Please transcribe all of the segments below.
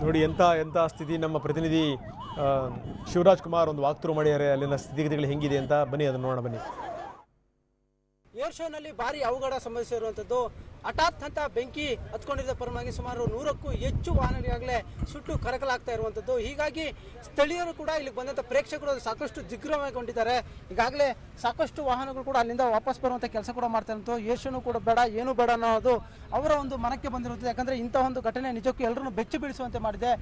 ನೋಡಿ ಎಂಥ ಎಂಥ ಸ್ಥಿತಿ. ನಮ್ಮ ಪ್ರತಿನಿಧಿ ಶಿವರಾಜ್ ಕುಮಾರ್ ಒಂದು ವಾಕ್ಥ್ರೂ ಮಾಡಿದ್ದಾರೆ ಅಲ್ಲಿನ ಸ್ಥಿತಿಗತಿಗಳು ಹೆಂಗಿದೆ ಅಂತ. ಬನ್ನಿ ಅದನ್ನು ನೋಡೋಣ ಬನ್ನಿ. ಏರ್ ಶೋನಲ್ಲಿ ಭಾರಿ ಅವಘಡ ಸಂಭವಿಸಿರುವಂಥದ್ದು. ಹಠಾತ್ ಅಂತ ಬೆಂಕಿ ಹತ್ಕೊಂಡಿದ್ದ ಪರವಾಗಿ ಸುಮಾರು 100ಕ್ಕೂ ಹೆಚ್ಚು ವಾಹನಗಳಾಗಲೇ ಸುಟ್ಟು ಕರಕಲಾಗ್ತಾ ಇರುವಂಥದ್ದು. ಹೀಗಾಗಿ ಸ್ಥಳೀಯರು ಕೂಡ ಇಲ್ಲಿಗೆ ಬಂದಂಥ ಪ್ರೇಕ್ಷಕರು ಸಾಕಷ್ಟು ದಿಗ್ಭ್ರಮೆಗೊಂಡಿದ್ದಾರೆ. ಈಗಾಗಲೇ ಸಾಕಷ್ಟು ವಾಹನಗಳು ಕೂಡ ಅಲ್ಲಿಂದ ವಾಪಸ್ ಬರುವಂಥ ಕೆಲಸ ಕೂಡ ಮಾಡ್ತಾ ಇರುವಂಥ. ಏರ್ ಶೋನು ಕೂಡ ಬೇಡ ಏನು ಬೇಡ ಅನ್ನೋದು ಅವರ ಒಂದು ಮನಕ್ಕೆ ಬಂದಿರುತ್ತದೆ. ಯಾಕಂದರೆ ಇಂಥ ಒಂದು ಘಟನೆ ನಿಜಕ್ಕೂ ಎಲ್ಲರನ್ನು ಬೆಚ್ಚಿ ಬೀಳಿಸುವಂತೆ ಮಾಡಿದೆ.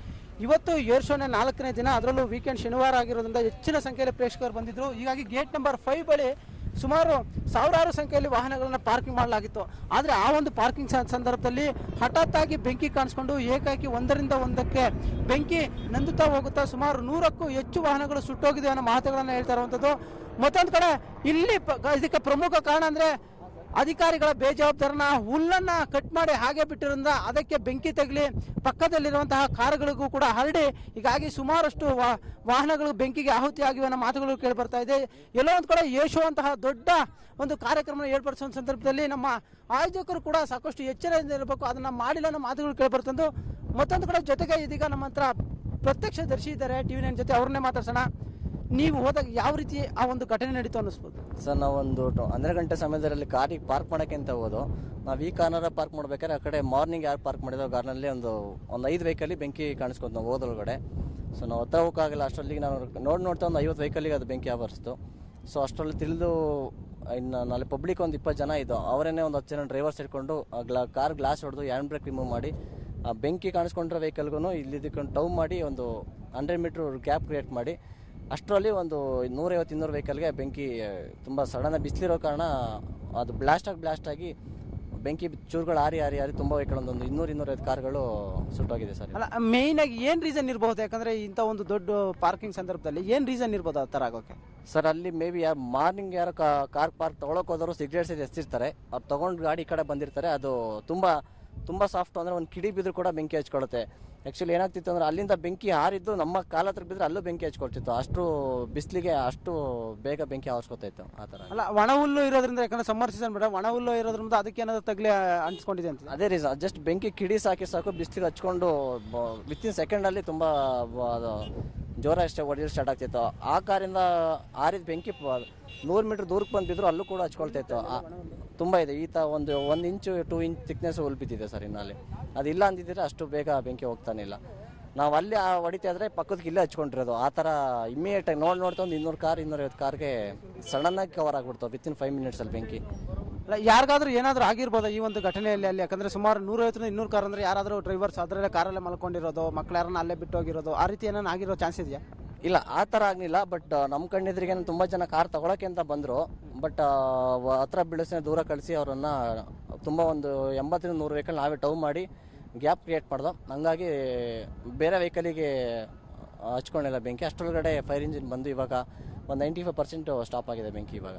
ಇವತ್ತು ಏರ್ ಶೋನ 4ನೇ ದಿನ, ಅದರಲ್ಲೂ ವೀಕೆಂಡ್ ಶನಿವಾರ ಆಗಿರೋದ್ರಿಂದ ಹೆಚ್ಚಿನ ಸಂಖ್ಯೆಯಲ್ಲಿ ಪ್ರೇಕ್ಷಕರು ಬಂದಿದ್ದರು. ಹೀಗಾಗಿ ಗೇಟ್ ನಂಬರ್ 5 ಬಳಿ ಸುಮಾರು ಸಾವಿರಾರು ಸಂಖ್ಯೆಯಲ್ಲಿ ವಾಹನಗಳನ್ನು ಪಾರ್ಕಿಂಗ್ ಮಾಡಲಾಗಿತ್ತು. ಆದರೆ ಆ ಒಂದು ಪಾರ್ಕಿಂಗ್ ಸಂದರ್ಭದಲ್ಲಿ ಹಠಾತ್ತಾಗಿ ಬೆಂಕಿ ಕಾಣಿಸ್ಕೊಂಡು ಏಕಾಏಕಿ ಒಂದರಿಂದ ಒಂದಕ್ಕೆ ಬೆಂಕಿ ನಂದುತ್ತಾ ಹೋಗುತ್ತಾ ಸುಮಾರು 100ಕ್ಕೂ ಹೆಚ್ಚು ವಾಹನಗಳು ಸುಟ್ಟೋಗಿದೆ ಅನ್ನೋ ಮಾತುಗಳನ್ನು ಹೇಳ್ತಾ ಇರುವಂಥದ್ದು. ಮತ್ತೊಂದು ಕಡೆ ಇಲ್ಲಿ ಇದಕ್ಕೆ ಪ್ರಮುಖ ಕಾರಣ ಅಂದರೆ ಅಧಿಕಾರಿಗಳ ಬೇಜವಾಬ್ದಾರನ ಹುಲ್ಲನ್ನು ಕಟ್ ಮಾಡಿ ಹಾಗೆ ಬಿಟ್ಟಿರೋದ್ರಿಂದ ಅದಕ್ಕೆ ಬೆಂಕಿ ತಗಲಿ ಪಕ್ಕದಲ್ಲಿರುವಂತಹ ಕಾರುಗಳಿಗೂ ಕೂಡ ಹರಡಿ ಹೀಗಾಗಿ ಸುಮಾರಷ್ಟು ವಾಹನಗಳು ಬೆಂಕಿಗೆ ಆಹುತಿ ಆಗಿವೆ ಅನ್ನೋ ಮಾತುಗಳು ಕೇಳಿ ಬರ್ತಾ ಇದೆ. ಎಲ್ಲೋ ಒಂದು ಕಡೆ ಯೇಶು ಅಂತಹ ದೊಡ್ಡ ಒಂದು ಕಾರ್ಯಕ್ರಮ ಏರ್ಪಡಿಸುವ ಸಂದರ್ಭದಲ್ಲಿ ನಮ್ಮ ಆಯೋಜಕರು ಕೂಡ ಸಾಕಷ್ಟು ಎಚ್ಚರದಿಂದ ಇರಬೇಕು, ಅದನ್ನು ಮಾಡಿಲ್ಲ ಅನ್ನೋ ಮಾತುಗಳು ಕೇಳಿ ಬರ್ತಂದು. ಮತ್ತೊಂದು ಕಡೆ ಜೊತೆಗೆ ಇದೀಗ ನಮ್ಮ ಹತ್ರ ಪ್ರತ್ಯಕ್ಷದರ್ಶಿ ಇದ್ದಾರೆ TV9 ಜೊತೆ, ಅವ್ರನ್ನೇ ಮಾತಾಡ್ಸೋಣ. ನೀವು ಹೋದಾಗ ಯಾವ ರೀತಿ ಆ ಒಂದು ಘಟನೆ ನಡೀತು ಅನ್ನಿಸ್ಬೋದು ಸರ್? ನಾವೊಂದು 12 ಗಂಟೆ ಸಮಯದಲ್ಲಿ ಕಾರಿಗೆ ಪಾರ್ಕ್ ಮಾಡೋಕ್ಕೆ ಅಂತ ಹೋದು. ನಾವು ಈ ಕಾರ್ನರ ಪಾರ್ಕ್ ಮಾಡ್ಬೇಕಾದ್ರೆ ಆ ಕಡೆ ಮಾರ್ನಿಂಗ್ ಯಾರು ಪಾರ್ಕ್ ಮಾಡಿದೋ ಕಾರ್ನಲ್ಲಿ ಒಂದು 5 ವೆಹಿಕಲ್ಲಿ ಬೆಂಕಿ ಕಾಣಿಸ್ಕೊತು ನಾವು ಹೋದೊಳಗಡೆ. ಸೊ ನಾವು ಹತ್ರ ಹೋಗೋಕ್ಕಾಗಲ್ಲ. ಅಷ್ಟರಲ್ಲಿಗೆ ನಾವು ನೋಡ್ತಾ ಒಂದು 50 ವೆಹಿಕಲ್ಲಿಗೆ ಅದು ಬೆಂಕಿ ಆವರಿಸ್ತು. ಸೊ ಅಷ್ಟರಲ್ಲಿ ತಿಳಿದು ಇನ್ನು ನಾಳೆ ಪಬ್ಲಿಕ್ ಒಂದು 20 ಜನ ಇದ್ದು ಅವರೇನೆ ಒಂದು 10 ಜನ ಡ್ರೈವರ್ಸ್ ಇಟ್ಕೊಂಡು ಕಾರ್ ಗ್ಲಾಸ್ ಹೊಡೆದು ಹ್ಯಾಂಡ್ ಬ್ರೇಕ್ ರಿಮೂವ್ ಮಾಡಿ ಆ ಬೆಂಕಿ ಕಾಣಿಸ್ಕೊಂಡಿರೋ ವೆಹಿಕಲ್ಗೂ ಇಲ್ಲಿದ್ದಕ್ಕೊಂಡು ಟೌ ಮಾಡಿ ಒಂದು 100 ಮೀಟ್ರ್ ಗ್ಯಾಪ್ ಕ್ರಿಯೇಟ್ ಮಾಡಿ ಅಷ್ಟರಲ್ಲಿ ಒಂದು 150-200 ವೆಹಿಕಲ್ಗೆ ಬೆಂಕಿ ತುಂಬ ಸಡನ್ನಾಗಿ ಬಿಸಿಲಿರೋ ಕಾರಣ ಅದು ಬ್ಲಾಸ್ಟ್ ಆಗಿ ಬೆಂಕಿ ಚೂರುಗಳು ಆರಿ ತುಂಬ ವೆಹಿಕಲ್ ಒಂದು 200-250 ಕಾರ್ಗಳು ಸುಟ್ಟೋಗಿದೆ ಸರ್. ಅಲ್ಲ, ಮೇಯ್ನ್ ಆಗಿ ಏನು ರೀಸನ್ ಇರ್ಬೋದು? ಯಾಕಂದರೆ ಇಂಥ ಒಂದು ದೊಡ್ಡ ಪಾರ್ಕಿಂಗ್ ಸಂದರ್ಭದಲ್ಲಿ ಏನು ರೀಸನ್ ಇರ್ಬೋದು ಆ ಥರ ಆಗೋಕ್ಕೆ? ಸರ್ ಅಲ್ಲಿ ಮೇ ಬಿ ಯಾರು ಮಾರ್ನಿಂಗ್ ಯಾರು ಕಾರ್ ಪಾರ್ಕ್ ತೊಗೊಳಕ್ಕೆ ಹೋದವರು ಸಿಗರೇಟ್ಸ್ ಎಸ್ತಿರ್ತಾರೆ. ಅವ್ರು ತೊಗೊಂಡು ಗಾಡಿ ಈ ಕಡೆ ಬಂದಿರ್ತಾರೆ. ಅದು ತುಂಬ ಸಾಫ್ಟ್ ಅಂದರೆ ಒಂದು ಕಿಡಿ ಬಿದ್ದರೂ ಕೂಡ ಬೆಂಕಿ ಹಚ್ಕೊಳುತ್ತೆ. ಆ್ಯಕ್ಚುಲಿ ಏನಾಗ್ತಿತ್ತು ಅಂದರೆ ಅಲ್ಲಿಂದ ಬೆಂಕಿ ಹಾರಿದ್ದು ನಮ್ಮ ಕಾಲ ಹತ್ರ ಬಿದ್ದರೆ ಅಲ್ಲೂ ಬೆಂಕಿ ಹಚ್ಕೊಳ್ತಿತ್ತು. ಅಷ್ಟು ಬಿಸಿಲಿಗೆ ಅಷ್ಟು ಬೇಗ ಬೆಂಕಿ ಆವರಿಸ್ಕೊತಾಯಿತ್ತು ಆ ಥರ. ಅಲ್ಲ, ಒಣ ಹುಲ್ಲು ಇರೋದ್ರಿಂದ, ಯಾಕಂದರೆ ಸಮ್ಮರ್ ಸೀಸನ್ ಬೇಡ, ಒಣ ಹುಲ್ಲು ಇರೋದ್ರಿಂದ ಅದಕ್ಕೆ ಏನಾದರೂ ತಗಲಿ ಅಂಟಿಸ್ಕೊಂಡಿದೆ ಅಂತ? ಅದೇ ರೀಸನ್. ಜಸ್ಟ್ ಬೆಂಕಿ ಕಿಡಿ ಸಾಕು ಬಿಸಿಲಿಗೆ ಹಚ್ಕೊಂಡು ವಿತಿನ್ ಸೆಕೆಂಡಲ್ಲಿ ತುಂಬ ಜೋರಾಗಿ ಹೊಡೆಯೋದು ಸ್ಟಾರ್ಟ್ ಆಗ್ತಿತ್ತು. ಆ ಕಾರಿಂದ ಆರಿದ ಬೆಂಕಿ 100 ಮೀಟ್ರ್ ದೂರಕ್ಕೆ ಬಂದಿದ್ರು ಅಲ್ಲೂ ಕೂಡ ಹಚ್ಕೊಳ್ತಾಯಿತ್ತು. ತುಂಬ ಇದೆ ಈತ ಒಂದು 1 ಇಂಚು 2 ಇಂಚ್ ಥಿಕ್ನೆಸ್ ಹುಲ್ ಬಿದ್ದಿದೆ ಸರ್. ಇನ್ನಲ್ಲಿ ಅದಿಲ್ಲ ಅಂದಿದ್ದರೆ ಅಷ್ಟು ಬೇಗ ಬೆಂಕಿ ಹೋಗ್ತಾನೆ ಇಲ್ಲ. ನಾವು ಅಲ್ಲಿ ಹೊಡಿತಾ ಇದ್ರೆ ಪಕ್ಕದಕ್ಕೆ ಇಲ್ಲೇ ಹಚ್ಕೊಂಡಿರೋದು. ಆ ಥರ ಇಮ್ಮಿಡಿಯೇಟಾಗಿ ನೋಡ್ತಾ ಒಂದು 250 ಕಾರ್ಗೆ ಸಡನ್ನಾಗಿ ಕವರ್ ಆಗಿಬಿಡ್ತಾವೆ ವಿತಿನ್ 5 ಮಿನಿಟ್ಸಲ್ಲಿ ಬೆಂಕಿ. ಅಲ್ಲ, ಯಾರಿಗಾದ್ರೂ ಏನಾದರೂ ಆಗಿರ್ಬೋದಾ ಈ ಒಂದು ಘಟನೆಯಲ್ಲಿ? ಅಲ್ಲಿ ಯಾಕಂದರೆ ಸುಮಾರು 150-200 ಕಾರ್ ಅಂದರೆ ಯಾರಾದರೂ ಡ್ರೈವರ್ಸ್ ಅದರಲ್ಲೇ ಕಾರಲ್ಲೇ ಮಲ್ಕೊಂಡಿರೋದು, ಮಕ್ಳು ಯಾರನ್ನ ಅಲ್ಲೇ ಬಿಟ್ಟು ಹೋಗಿರೋದು, ಆ ರೀತಿ ಏನಾರು ಆಗಿರೋ ಚಾನ್ಸ್ ಇದೆಯಾ? ಇಲ್ಲ, ಆ ಥರ ಆಗಲಿಲ್ಲ. ಬಟ್ ನಮ್ಮ ಕಣ್ಣೆದ್ರಿಗೆ ತುಂಬ ಜನ ಕಾರ್ ತೊಗೊಳಕ್ಕೆ ಅಂತ ಬಂದರು. ಬಟ್ ಹತ್ರ ಬಿಡಿಸಿ ದೂರ ಕಳಿಸಿ ಅವರನ್ನು ತುಂಬ ಒಂದು 80-100 ವೆಹಿಕಲ್ ನಾವೇ ಟೌ ಮಾಡಿ ಗ್ಯಾಪ್ ಕ್ರಿಯೇಟ್ ಮಾಡ್ದೋ. ಹಂಗಾಗಿ ಬೇರೆ ವೆಹಿಕಲಿಗೆ ಹಚ್ಕೊಂಡಿಲ್ಲ ಬೆಂಕಿ. ಅಷ್ಟರೊಳಗಡೆ ಫೈರ್ ಇಂಜಿನ್ ಬಂದು ಇವಾಗ ಒಂದು 95% ಸ್ಟಾಪ್ ಆಗಿದೆ ಬೆಂಕಿ ಇವಾಗ.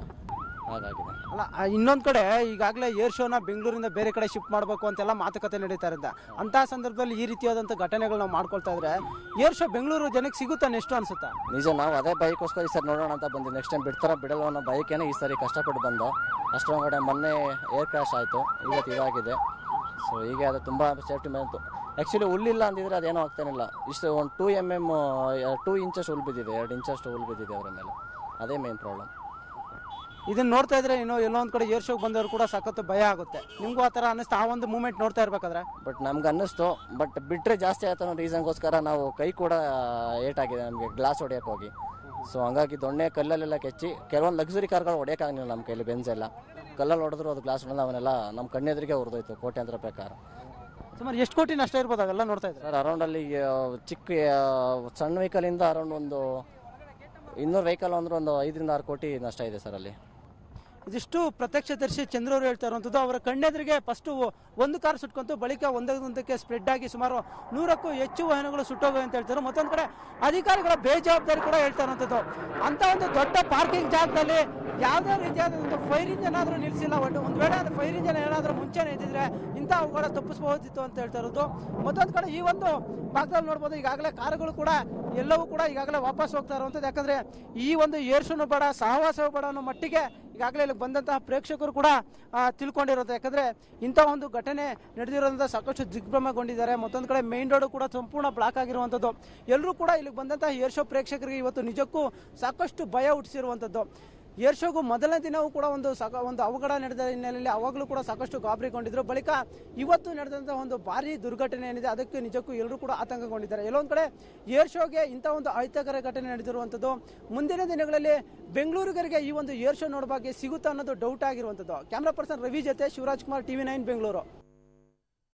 ಹಾಗಾಗಿದೆ. ಅಲ್ಲ, ಇನ್ನೊಂದು ಕಡೆ ಈಗಾಗಲೇ ಏರ್ ಶೋನ ಬೆಂಗಳೂರಿಂದ ಬೇರೆ ಕಡೆ ಶಿಫ್ಟ್ ಮಾಡಬೇಕು ಅಂತೆಲ್ಲ ಮಾತುಕತೆ ನಡೀತಾ ಇರುತ್ತೆ. ಅಂತಹ ಸಂದರ್ಭದಲ್ಲಿ ಈ ರೀತಿಯಾದಂಥ ಘಟನೆಗಳು ನಾವು ಮಾಡ್ಕೊಳ್ತಾ ಇದ್ರೆ ಏರ್ ಶೋ ಬೆಂಗಳೂರು ಜನಕ್ಕೆ ಸಿಗುತ್ತಾ ಎಷ್ಟು ಅನ್ಸುತ್ತಾ? ನಿಜ, ನಾವು ಅದೇ ಬೈಕೋಸ್ಕರ ಈ ಸರಿ ನೋಡೋಣ ಅಂತ ಬಂದು ನೆಕ್ಸ್ಟ್ ಟೈಮ್ ಬಿಡ್ತಾರ ಬಿಡಲ್ಲ ಅನ್ನೋ ಬೈಕೇನೆ ಈ ಸರಿ ಕಷ್ಟಪಟ್ಟು ಬಂದು. ಅಷ್ಟೊಂದು ಮೊನ್ನೆ ಏರ್ ಕ್ರ್ಯಾಶ್ ಆಯಿತು, ಇವತ್ತು ಇದಾಗಿದೆ. ಸೊ ಹೀಗೆ ಅದು ತುಂಬ ಸೇಫ್ಟಿ ಮೇಲೆ. ಆ್ಯಕ್ಚುಲಿ ಹುಲ್ಲಿಲ್ಲ ಅಂದಿದ್ರೆ ಅದೇನೋ ಆಗ್ತಾನಿಲ್ಲ. ಇಷ್ಟು ಒಂದು 2 ಇಂಚಸ್ ಹುಲ್ ಬಿದ್ದಿದೆ, 2 ಇಂಚಷ್ಟು ಹುಲ್ ಬಿದ್ದಿದೆ ಅವರ ಮೇಲೆ. ಅದೇ ಮೇನ್ ಪ್ರಾಬ್ಲಮ್. ಇದನ್ನು ನೋಡ್ತಾ ಇದ್ರೆ ಇನ್ನೂ ಎಲ್ಲೊಂದು ಕಡೆ ಏರ್ ಶೋಗೆ ಬಂದವರು ಕೂಡ ಸಖತ್ತು ಭಯ ಆಗುತ್ತೆ. ನಿಮಗೂ ಆ ಥರ ಅನ್ನಿಸ್ತಾ ಆ ಒಂದು ಮೂಮೆಂಟ್ ನೋಡ್ತಾ ಇರಬೇಕಾದ್ರೆ? ಬಟ್ ನಮ್ಗೆ ಅನ್ನಿಸ್ತು. ಬಟ್ ಬಿಟ್ಟರೆ ಜಾಸ್ತಿ ಆಯ್ತು ಅನ್ನೋ ರೀಸನ್ಗೋಸ್ಕರ ನಾವು ಕೈ ಕೂಡ ಏಟಾಗಿದೆ ನಮಗೆ ಗ್ಲಾಸ್ ಹೊಡೆಯೋಕೆ ಹೋಗಿ. ಸೊ ಹಂಗಾಗಿ ದೊಣ್ಣೆ ಕಲ್ಲಲ್ಲೆಲ್ಲ ಕೆಚ್ಚಿ ಕೆಲವೊಂದು ಲಕ್ಸುರಿ ಕಾರ್ಗಳು ಹೊಡೆಯೋಕ್ಕಾಗಲಿಲ್ಲ ನಮ್ಮ ಕೈಲಿ. ಬೆಂಜೆಲ್ಲ ಕಲ್ಲಲ್ಲಿ ಹೊಡೆದ್ರು ಅದು ಗ್ಲಾಸ್ ಹೊಡೆದು ಅವನ್ನೆಲ್ಲ ನಮ್ಮ ಕಣ್ಣೆದ್ರಿಗೆ ಹೊಡೆದೋಯ್ತು. ಕೋಟ್ಯಾಂತರ ಪ್ರಕಾರ ಸುಮಾರು ಎಷ್ಟು ಕೋಟಿ ನಷ್ಟ ಇರ್ಬೋದಾಗಲ್ಲ ನೋಡ್ತಾ ಇದ್ದಾರೆ ಸರ್? ಅರೌಂಡಲ್ಲಿ ಚಿಕ್ಕ ಸಣ್ಣ ವೆಹಿಕಲಿಂದ ಅರೌಂಡ್ ಒಂದು 200 ವೆಹಿಕಲ್ ಅಂದ್ರೆ ಒಂದು 5-6 ಕೋಟಿ ನಷ್ಟ ಇದೆ ಸರ್ ಅಲ್ಲಿ. ಇದಿಷ್ಟು ಪ್ರತ್ಯಕ್ಷದರ್ಶಿ ಚಂದ್ರವರು ಹೇಳ್ತಾ ಇರುವಂಥದ್ದು. ಅವರ ಕಣ್ಣೆದುರಿಗೆ ಫಸ್ಟು ಒಂದು ಕಾರ್ ಸುಟ್ಕೊಂತು, ಬಳಿಕ ಒಂದಕ್ಕೆ ಸ್ಪ್ರೆಡ್ ಆಗಿ ಸುಮಾರು 100ಕ್ಕೂ ಹೆಚ್ಚು ವಾಹನಗಳು ಸುಟ್ಟೋಗುವೆ ಅಂತ ಹೇಳ್ತಾರೆ. ಮತ್ತೊಂದು ಕಡೆ ಅಧಿಕಾರಿಗಳ ಬೇಜವಾಬ್ದಾರಿ ಕೂಡ ಹೇಳ್ತಾ ಇರುವಂಥದ್ದು. ಅಂಥ ಒಂದು ದೊಡ್ಡ ಪಾರ್ಕಿಂಗ್ ಜಾಗದಲ್ಲಿ ಯಾವುದೇ ರೀತಿಯಾದ ಒಂದು ಫೈರ್ ಇಂಜನ್ ಆದರೂ ನಿಲ್ಲಿಸಿಲ್ಲ. ಒಂದು ವೇಳೆ ಅದು ಫೈರ್ ಇಂಜನ್ ಏನಾದರೂ ಮುಂಚೆನೇ ಇದ್ದಿದ್ರೆ ಇಂಥ ಅವುಗಳ ತಪ್ಪಿಸಬಹುದಿತ್ತು ಅಂತ ಹೇಳ್ತಾ ಇರೋದು. ಮತ್ತೊಂದು ಕಡೆ ಈ ಒಂದು ಭಾಗದಲ್ಲಿ ನೋಡ್ಬೋದು ಈಗಾಗಲೇ ಕಾರುಗಳು ಕೂಡ ಎಲ್ಲವೂ ಕೂಡ ಈಗಾಗಲೇ ವಾಪಸ್ ಹೋಗ್ತಾ ಇರುವಂಥದ್ದು. ಯಾಕಂದರೆ ಈ ಒಂದು ಏರ್ ಶೋನು ಬೇಡ, ಸಹವಾಸವೂ ಬೇಡ ಅನ್ನೋ ಮಟ್ಟಿಗೆ ಈಗಾಗಲೇ ಇಲ್ಲಿಗೆ ಬಂದಂತಹ ಪ್ರೇಕ್ಷಕರು ಕೂಡ ತಿಳ್ಕೊಂಡಿರುತ್ತೆ. ಯಾಕಂದರೆ ಇಂಥ ಒಂದು ಘಟನೆ ನಡೆದಿರೋದ್ರಿಂದ ಸಾಕಷ್ಟು ದಿಗ್ಭ್ರಮೆಗೊಂಡಿದ್ದಾರೆ. ಮತ್ತೊಂದು ಕಡೆ ಮೇನ್ ರೋಡ್ ಕೂಡ ಸಂಪೂರ್ಣ ಬ್ಲಾಕ್ ಆಗಿರುವಂಥದ್ದು. ಎಲ್ಲರೂ ಕೂಡ ಇಲ್ಲಿಗೆ ಬಂದಂತಹ ಏರ್ ಶೋ ಪ್ರೇಕ್ಷಕರಿಗೆ ಇವತ್ತು ನಿಜಕ್ಕೂ ಸಾಕಷ್ಟು ಭಯ ಹುಟ್ಟಿಸಿರುವಂಥದ್ದು. ಏರ್ ಶೋಗೂ ಮೊದಲನೇ ದಿನವೂ ಕೂಡ ಒಂದು ಅವಘಡ ನಡೆದ ಹಿನ್ನೆಲೆಯಲ್ಲಿ ಅವಾಗಲೂ ಕೂಡ ಸಾಕಷ್ಟು ಗಾಬರಿಗೊಂಡಿದ್ರು. ಬಳಿಕ ಇವತ್ತು ನಡೆದಂಥ ಒಂದು ಭಾರಿ ದುರ್ಘಟನೆ ಏನಿದೆ ಅದಕ್ಕೆ ನಿಜಕ್ಕೂ ಎಲ್ಲರೂ ಕೂಡ ಆತಂಕಗೊಂಡಿದ್ದಾರೆ. ಎಲ್ಲೊಂದು ಕಡೆ ಏರ್ ಶೋಗೆ ಇಂಥ ಒಂದು ಅಹಿತಕರ ಘಟನೆ ನಡೆದಿರುವಂಥದ್ದು. ಮುಂದಿನ ದಿನಗಳಲ್ಲಿ ಬೆಂಗಳೂರಿಗರಿಗೆ ಈ ಒಂದು ಏರ್ ಶೋ ನೋಡೋಕೆ ಸಿಗುತ್ತಾ ಅನ್ನೋದು ಡೌಟ್ ಆಗಿರುವಂಥದ್ದು. ಕ್ಯಾಮ್ರಾ ಪರ್ಸನ್ ರವಿ ಜೊತೆ ಶಿವರಾಜ್ ಕುಮಾರ್, TV9 ಬೆಂಗಳೂರು.